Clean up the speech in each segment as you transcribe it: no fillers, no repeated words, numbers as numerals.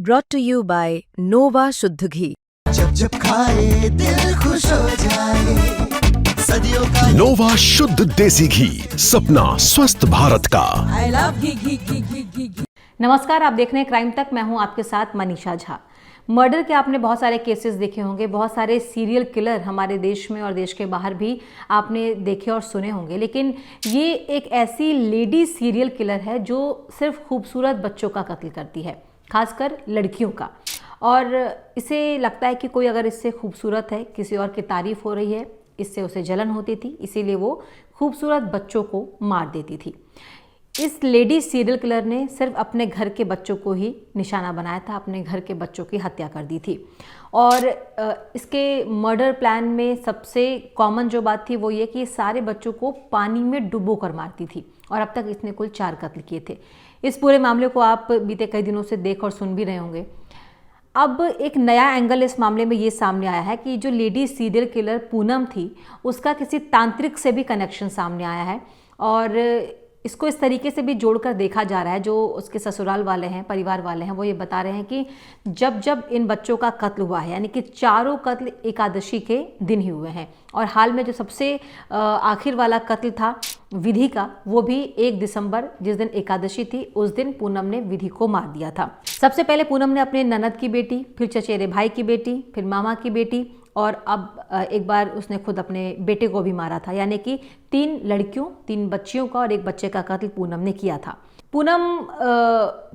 brought to you by Nova शुद्ध घी। जब जब खाए दिल खुश हो जाए, सदियों का नोवा शुद्ध देसी घी, सपना स्वस्थ भारत का। आई लव घी। नमस्कार, आप देख रहे हैं क्राइम तक। मैं हूं आपके साथ मनीषा झा। मर्डर के आपने बहुत सारे केसेस देखे होंगे, बहुत सारे सीरियल किलर हमारे देश में और देश के बाहर भी आपने देखे और सुने होंगे, लेकिन ये एक ऐसी लेडी सीरियल किलर है जो सिर्फ खूबसूरत बच्चों का कत्ल करती है, खासकर लड़कियों का। और इसे लगता है कि कोई अगर इससे खूबसूरत है, किसी और की तारीफ हो रही है, इससे उसे जलन होती थी, इसीलिए वो खूबसूरत बच्चों को मार देती थी। इस लेडी सीरियल किलर ने सिर्फ अपने घर के बच्चों को ही निशाना बनाया था, अपने घर के बच्चों की हत्या कर दी थी। और इसके मर्डर प्लान में सबसे कॉमन जो बात थी वो ये कि सारे बच्चों को पानी में डुबो कर मारती थी और अब तक इसने कुल 4 कत्ल किए थे। इस पूरे मामले को आप बीते कई दिनों से देख और सुन भी रहे होंगे। अब एक नया एंगल इस मामले में ये सामने आया है कि जो लेडी सीरियल किलर पूनम थी, उसका किसी तांत्रिक से भी कनेक्शन सामने आया है और इसको इस तरीके से भी जोड़कर देखा जा रहा है। जो उसके ससुराल वाले हैं, परिवार वाले हैं, वो ये बता रहे हैं कि जब जब इन बच्चों का कत्ल हुआ है, यानी कि चारों कत्ल एकादशी के दिन ही हुए हैं और हाल में जो सबसे आखिर वाला कत्ल था विधि का, वो भी 1 दिसंबर जिस दिन एकादशी थी उस दिन पूनम ने विधि को मार दिया था। सबसे पहले पूनम ने अपने ननद की बेटी, फिर चचेरे भाई की बेटी, फिर मामा की बेटी और अब एक बार उसने खुद अपने बेटे को भी मारा था। यानी कि 3 लड़कियों, 3 बच्चियों का और 1 बच्चे का कत्ल पूनम ने किया था। पूनम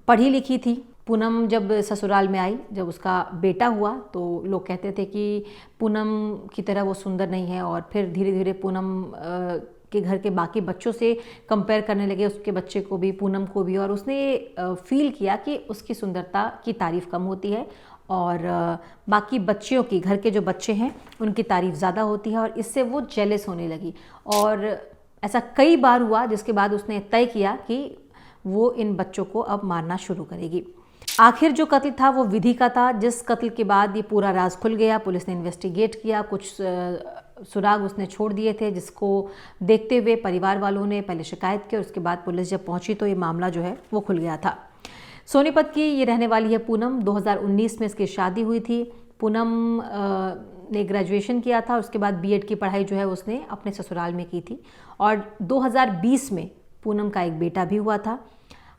पढ़ी लिखी थी। पूनम जब ससुराल में आई, जब उसका बेटा हुआ, तो लोग कहते थे कि पूनम की तरह वो सुंदर नहीं है और फिर धीरे धीरे पूनम के घर के बाकी बच्चों से कंपेयर करने लगे, उसके बच्चे को भी, पूनम को भी। और उसने फील किया कि उसकी सुंदरता की तारीफ कम होती है और बाकी बच्चियों की, घर के जो बच्चे हैं उनकी तारीफ ज़्यादा होती है और इससे वो जेलस होने लगी। और ऐसा कई बार हुआ जिसके बाद उसने तय किया कि वो इन बच्चों को अब मारना शुरू करेगी। आखिर जो कत्ल था वो विधि का था, जिस कत्ल के बाद ये पूरा राज खुल गया। पुलिस ने इन्वेस्टिगेट किया, कुछ सुराग उसने छोड़ दिए थे, जिसको देखते हुए परिवार वालों ने पहले शिकायत की और उसके बाद पुलिस जब पहुंची तो ये मामला जो है वो खुल गया था। सोनीपत की ये रहने वाली है पूनम। 2019 में इसकी शादी हुई थी। पूनम ने ग्रेजुएशन किया था, उसके बाद बीएड की पढ़ाई जो है उसने अपने ससुराल में की थी और 2020 में पूनम का एक बेटा भी हुआ था।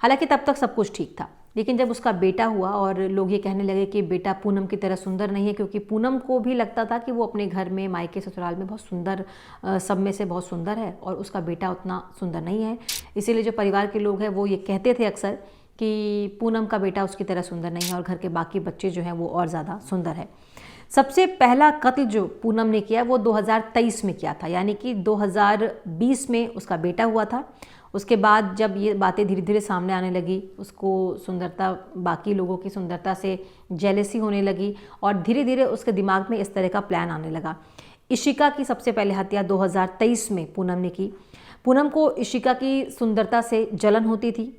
हालांकि तब तक सब कुछ ठीक था, लेकिन जब उसका बेटा हुआ और लोग ये कहने लगे कि बेटा पूनम की तरह सुंदर नहीं है, क्योंकि पूनम को भी लगता था कि वो अपने घर में, मायके ससुराल में बहुत सुंदर, सब में से बहुत सुंदर है और उसका बेटा उतना सुंदर नहीं है। इसीलिए जो परिवार के लोग हैं वो ये कहते थे अक्सर कि पूनम का बेटा उसकी तरह सुंदर नहीं है और घर के बाकी बच्चे जो हैं वो और ज़्यादा सुंदर है। सबसे पहला कत्ल जो पूनम ने किया वो 2023 में किया था, यानी कि 2020 में उसका बेटा हुआ था। उसके बाद जब ये बातें धीरे धीरे सामने आने लगी, उसको सुंदरता, बाकी लोगों की सुंदरता से जेलसी होने लगी और धीरे धीरे उसके दिमाग में इस तरह का प्लान आने लगा। इशिका की सबसे पहले हत्या 2023 में पूनम ने की। पूनम को इशिका की सुंदरता से जलन होती थी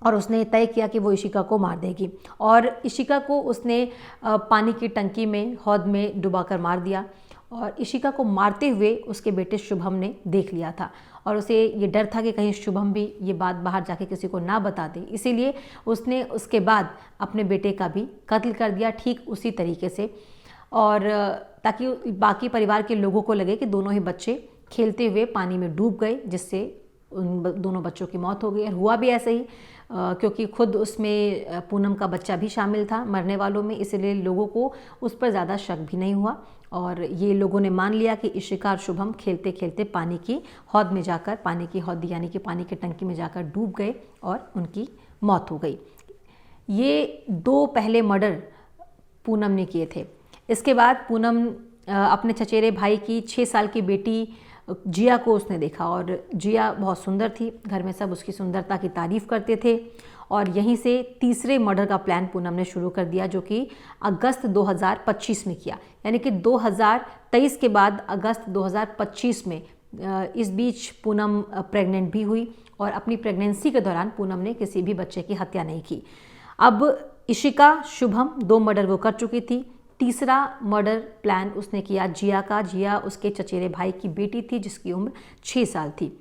और उसने तय किया कि वो इशिका को मार देगी और इशिका को उसने पानी की टंकी में, हौद में डुबाकर मार दिया। और इशिका को मारते हुए उसके बेटे शुभम ने देख लिया था और उसे ये डर था कि कहीं शुभम भी ये बात बाहर जाके किसी को ना बता दे, इसीलिए उसने उसके बाद अपने बेटे का भी कत्ल कर दिया ठीक उसी तरीके से, और ताकि बाकी परिवार के लोगों को लगे कि दोनों ही बच्चे खेलते हुए पानी में डूब गए, जिससे उन दोनों बच्चों की मौत हो गई। और हुआ भी ऐसे ही, क्योंकि खुद उसमें पूनम का बच्चा भी शामिल था मरने वालों में, इसलिए लोगों को उस पर ज़्यादा शक भी नहीं हुआ और ये लोगों ने मान लिया कि इशिका और शुभम खेलते खेलते पानी की हौद में जाकर, पानी की हौद यानी कि पानी की टंकी में जाकर डूब गए और उनकी मौत हो गई। ये 2 पहले मर्डर पूनम ने किए थे। इसके बाद पूनम अपने चचेरे भाई की 6 साल की बेटी जिया को उसने देखा और जिया बहुत सुंदर थी, घर में सब उसकी सुंदरता की तारीफ़ करते थे और यहीं से तीसरे मर्डर का प्लान पूनम ने शुरू कर दिया, जो कि अगस्त 2025 में किया। यानी कि 2023 के बाद अगस्त 2025 में इस बीच पूनम प्रेग्नेंट भी हुई और अपनी प्रेगनेंसी के दौरान पूनम ने किसी भी बच्चे की हत्या नहीं की। अब इशिका, शुभम 2 मर्डर वो कर चुकी थी। तीसरा मर्डर प्लान उसने किया जिया का। जिया उसके चचेरे भाई की बेटी थी जिसकी उम्र 6 साल थी।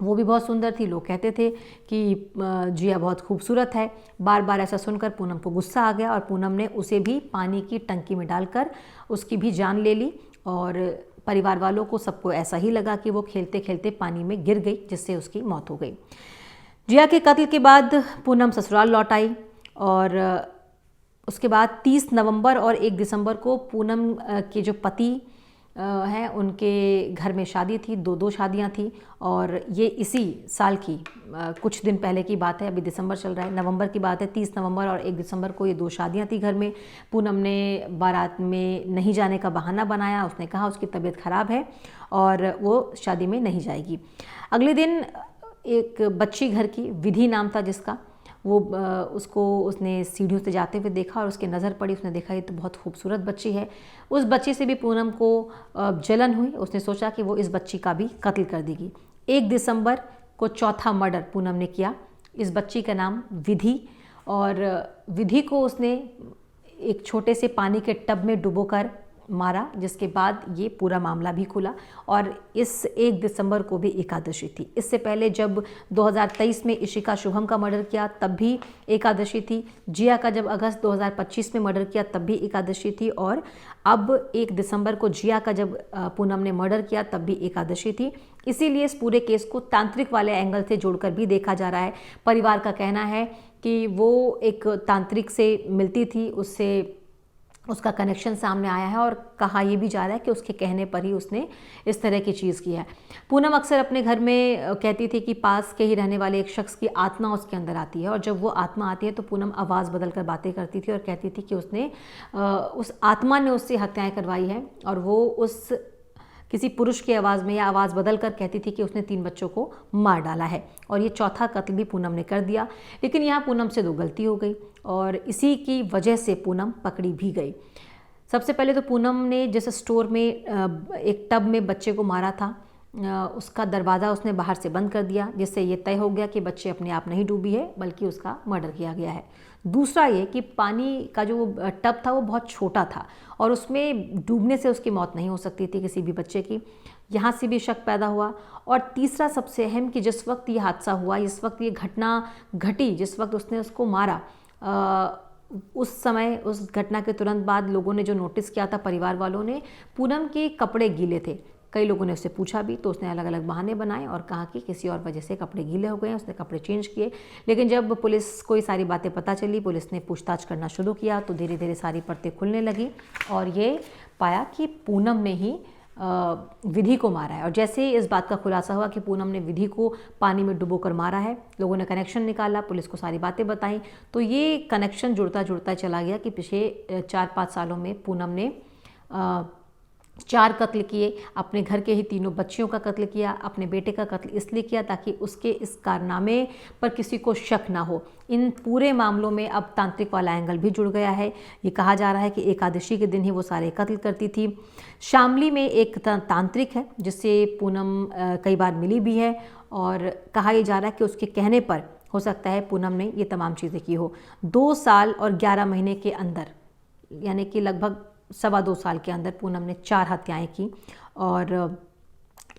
वो भी बहुत सुंदर थी। लोग कहते थे कि जिया बहुत खूबसूरत है। बार बार ऐसा सुनकर पूनम को गुस्सा आ गया और पूनम ने उसे भी पानी की टंकी में डालकर उसकी भी जान ले ली। और परिवार वालों को सबको ऐसा ही लगा कि वो खेलते खेलते पानी में गिर गई, जिससे उसकी मौत हो गई। जिया के कत्ल के बाद पूनम ससुराल लौट आई और उसके बाद 30 नवंबर और 1 दिसंबर को पूनम के जो पति हैं उनके घर में शादी थी। दो शादियां थी और ये इसी साल की कुछ दिन पहले की बात है। अभी दिसंबर चल रहा है, नवंबर की बात है। 30 नवंबर और 1 दिसंबर को ये 2 शादियां थी घर में। पूनम ने बारात में नहीं जाने का बहाना बनाया। उसने कहा उसकी तबीयत ख़राब है और वो शादी में नहीं जाएगी। अगले दिन एक बच्ची घर की, विधि नाम था जिसका, वो उसने सीढ़ियों से जाते हुए देखा और उसकी नज़र पड़ी। उसने देखा ये तो बहुत खूबसूरत बच्ची है। उस बच्ची से भी पूनम को जलन हुई। उसने सोचा कि वो इस बच्ची का भी कत्ल कर देगी। 1 दिसंबर को चौथा मर्डर पूनम ने किया। इस बच्ची का नाम विधि, और विधि को उसने एक छोटे से पानी के टब में डुबोकर मारा, जिसके बाद ये पूरा मामला भी खुला। और इस 1 दिसंबर को भी एकादशी थी। इससे पहले जब 2023 में इशिका शुभम का मर्डर किया तब भी एकादशी थी। जिया का जब अगस्त 2025 में मर्डर किया तब भी एकादशी थी। और अब 1 दिसंबर को जिया का जब पूनम ने मर्डर किया तब भी एकादशी थी। इसीलिए इस पूरे केस को तांत्रिक वाले एंगल से जोड़कर भी देखा जा रहा है। परिवार का कहना है कि वो एक तांत्रिक से मिलती थी, उससे उसका कनेक्शन सामने आया है और कहा यह भी जा रहा है कि उसके कहने पर ही उसने इस तरह की चीज़ की है। पूनम अक्सर अपने घर में कहती थी कि पास के ही रहने वाले एक शख्स की आत्मा उसके अंदर आती है, और जब वो आत्मा आती है तो पूनम आवाज़ बदल कर बातें करती थी और कहती थी कि उस आत्मा ने उससे हत्याएं करवाई है। और वो उस किसी पुरुष की आवाज़ में या आवाज़ बदल कर कहती थी कि उसने 3 बच्चों को मार डाला है। और ये चौथा कत्ल भी पूनम ने कर दिया। लेकिन यहाँ पूनम से 2 गलती हो गई और इसी की वजह से पूनम पकड़ी भी गई। सबसे पहले तो पूनम ने जिस स्टोर में एक टब में बच्चे को मारा था, उसका दरवाज़ा उसने बाहर से बंद कर दिया, जिससे ये तय हो गया कि बच्चे अपने आप नहीं डूबी है बल्कि उसका मर्डर किया गया है। दूसरा ये कि पानी का जो टब था वो बहुत छोटा था और उसमें डूबने से उसकी मौत नहीं हो सकती थी किसी भी बच्चे की। यहाँ से भी शक पैदा हुआ। और तीसरा सबसे अहम कि जिस वक्त ये हादसा हुआ, जिस वक्त ये घटना घटी, जिस वक्त उसने उसको मारा, उस समय उस घटना के तुरंत बाद लोगों ने जो नोटिस किया था, परिवार वालों ने, पूनम के कपड़े गीले थे। कई लोगों ने उससे पूछा भी तो उसने अलग अलग बहाने बनाए और कहा कि किसी और वजह से कपड़े गीले हो गए हैं, उसने कपड़े चेंज किए। लेकिन जब पुलिस को ये सारी बातें पता चली, पुलिस ने पूछताछ करना शुरू किया तो धीरे धीरे सारी परतें खुलने लगी और ये पाया कि पूनम ने ही विधि को मारा है। और जैसे ही इस बात का खुलासा हुआ कि पूनम ने विधि को पानी में डुबोकर मारा है, लोगों ने कनेक्शन निकाला, पुलिस को सारी बातें बताई, तो ये कनेक्शन जुड़ता जुड़ता चला गया कि पिछले 4-5 सालों में पूनम ने 4 कत्ल किए। अपने घर के ही 3 बच्चियों का कत्ल किया, अपने बेटे का कत्ल इसलिए किया ताकि उसके इस कारनामे पर किसी को शक ना हो। इन पूरे मामलों में अब तांत्रिक वाला एंगल भी जुड़ गया है। ये कहा जा रहा है कि एकादशी के दिन ही वो सारे कत्ल करती थी। शामली में एक तांत्रिक है जिससे पूनम कई बार मिली भी है और कहा यह जा रहा है कि उसके कहने पर हो सकता है पूनम ने ये तमाम चीज़ें की हो। 2 साल और 11 महीने के अंदर, यानी कि लगभग 2.25 साल के अंदर पूनम ने 4 हत्याएं की और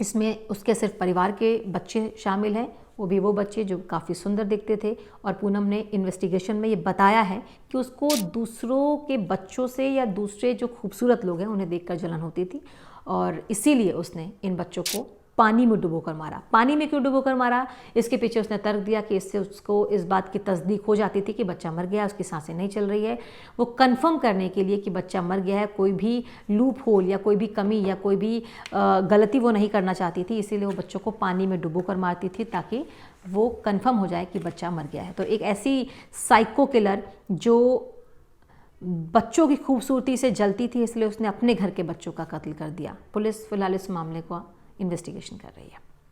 इसमें उसके सिर्फ परिवार के बच्चे शामिल हैं, वो भी वो बच्चे जो काफ़ी सुंदर दिखते थे। और पूनम ने इन्वेस्टिगेशन में ये बताया है कि उसको दूसरों के बच्चों से या दूसरे जो खूबसूरत लोग हैं उन्हें देखकर जलन होती थी और इसीलिए उसने इन बच्चों को पानी में डुबोकर मारा। पानी में क्यों डुबोकर मारा, इसके पीछे उसने तर्क दिया कि इससे उसको इस बात की तस्दीक हो जाती थी कि बच्चा मर गया, उसकी सांसें नहीं चल रही है। वो कंफर्म करने के लिए कि बच्चा मर गया है, कोई भी लूप होल या कोई भी कमी या कोई भी गलती वो नहीं करना चाहती थी, इसीलिए वो बच्चों को पानी में डुबोकर मारती थी ताकि वो कंफर्म हो जाए कि बच्चा मर गया है। तो एक ऐसी साइको किलर जो बच्चों की खूबसूरती से जलती थी, इसलिए उसने अपने घर के बच्चों का कत्ल कर दिया। पुलिस फिलहाल इस मामले को इन्वेस्टिगेशन कर रही है।